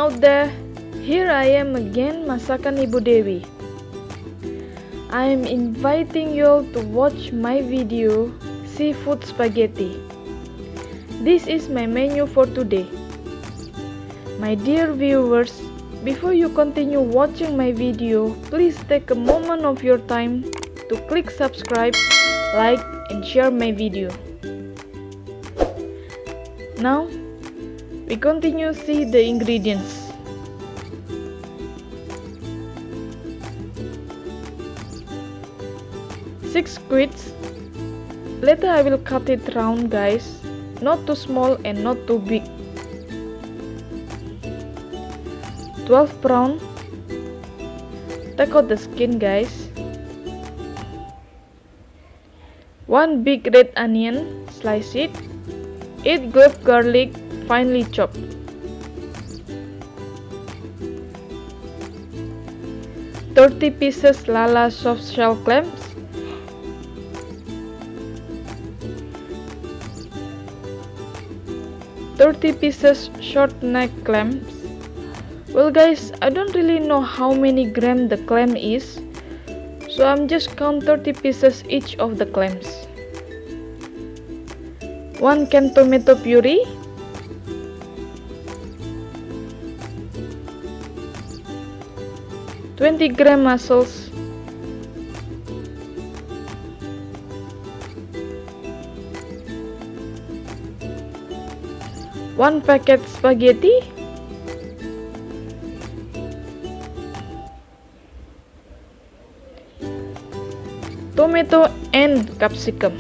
out there, here I am again, masakan Ibu Dewi. I am inviting you all to watch my video seafood spaghetti. This is my menu for today. My dear viewers, before you continue watching my video, please take a moment of your time to click subscribe, like and share my video. Now we continue see the ingredients. Six squids. Later I will cut it round, guys, not too small and not too big. 12 prawn. Take out the skin, guys. 1 big red onion, slice it. 8 clove garlic, finely chopped. 30 pieces lala soft shell clams. 30 pieces short neck clams. Well guys, I don't really know how many grams the clam is, so I'm just count 30 pieces each of the clams. 1 can tomato puree. 20 gram mussels. 1 packet spaghetti. Tomato and capsicum.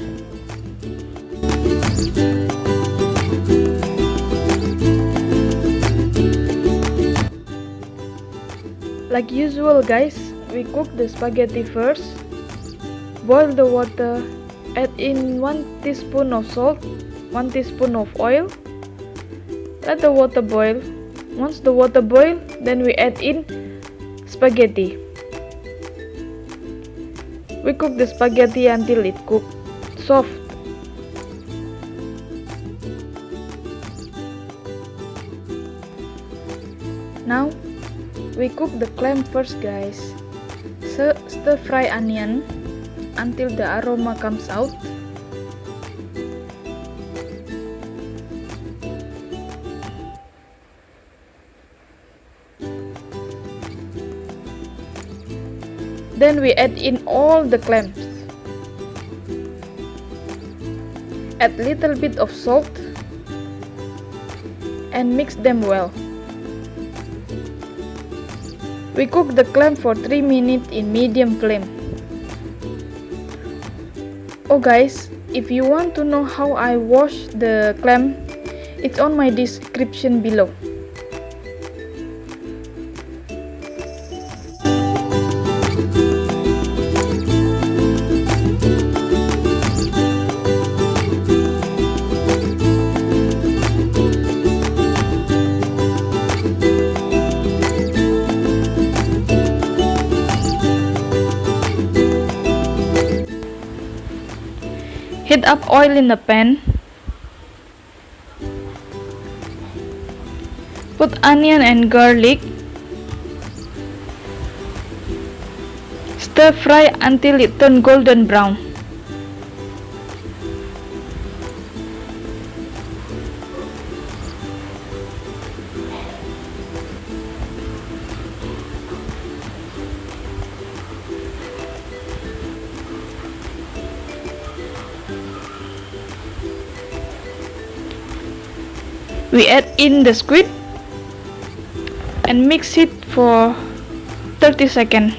Like usual guys, we cook the spaghetti first. Boil the water, add in 1 teaspoon of salt, 1 teaspoon of oil. Let the water boil. Once the water boil, then we add in spaghetti. We cook the spaghetti until it cooked soft. Now we cook the clam first, guys. Stir fry onion until the aroma comes out. Then we add in all the clams. Add little bit of salt and mix them well. We cook the clam for 3 minutes in medium flame. Oh guys, if you want to know how I wash the clam, it's on my description below. Heat up oil in the pan. Put onion and garlic. Stir fry until it turns golden brown. We add in the squid and mix it for 30 seconds.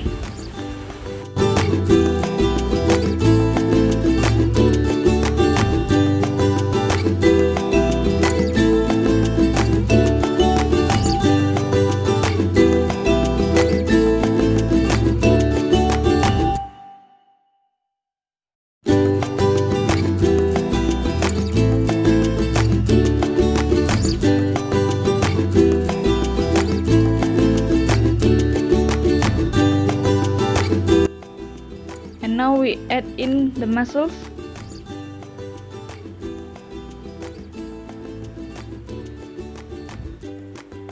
Now we add in the mussels.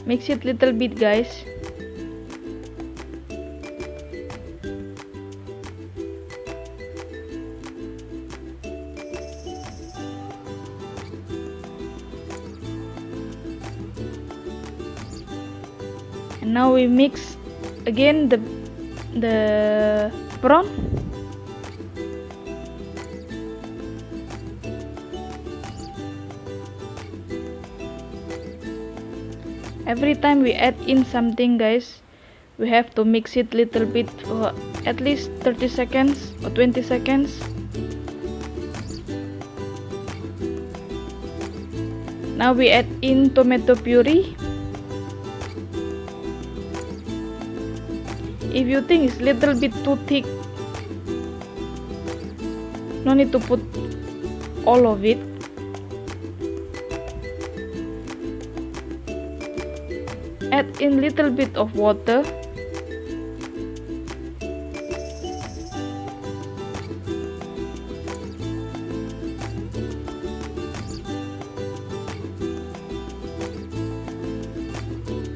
Mix it little bit, guys. And now we mix again the prawn. Every time we add in something, guys, we have to mix it little bit for at least 30 seconds or 20 seconds. Now we add in tomato puree. If you think it's little bit too thick, no need to put all of it. Add in little bit of water.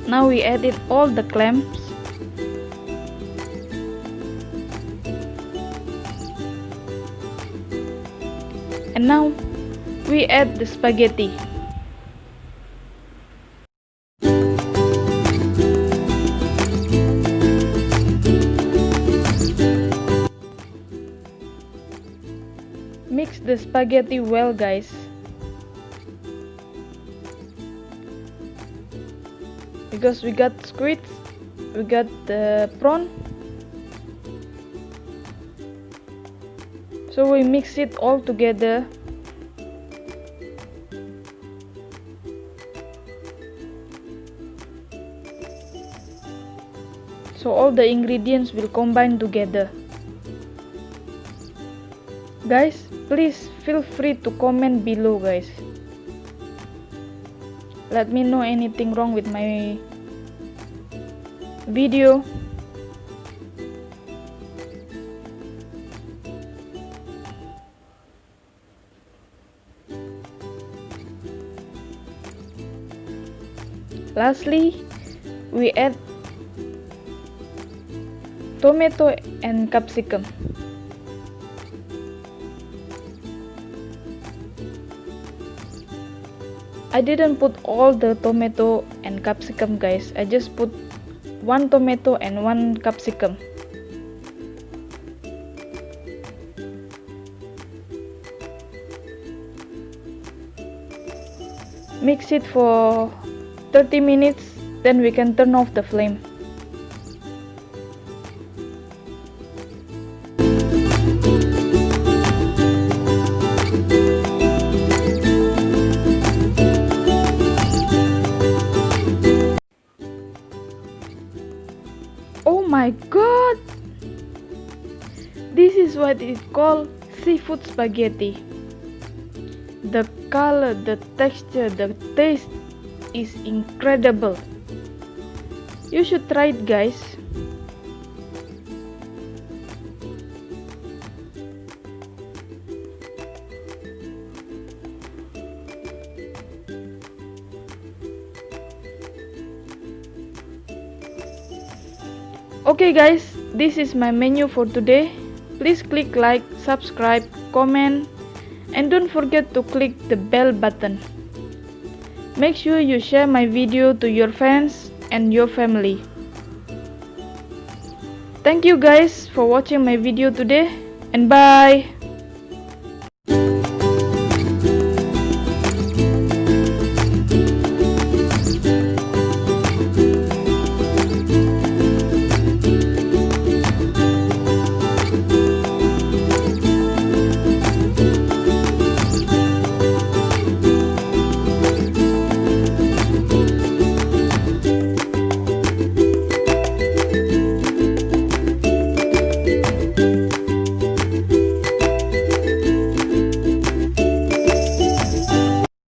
Now we added all the clams. And now we add the spaghetti. Mix the spaghetti well, guys. Because we got squid, we got the prawn. So we mix it all together. So all the ingredients will combine together. Guys, please feel free to comment below, guys. Let me know anything wrong with my video. Lastly, we add tomato and capsicum. I didn't put all the tomato and capsicum, guys. I just put one tomato and one capsicum. Mix it for 30 minutes, then we can turn off the flame. Oh my god! This is what is called seafood spaghetti. The color, the texture, the taste is incredible. You should try it, guys. Okay guys, this is my menu for today. Please click like, subscribe, comment, and don't forget to click the bell button. Make sure you share my video to your friends and your family. Thank you guys for watching my video today, and bye.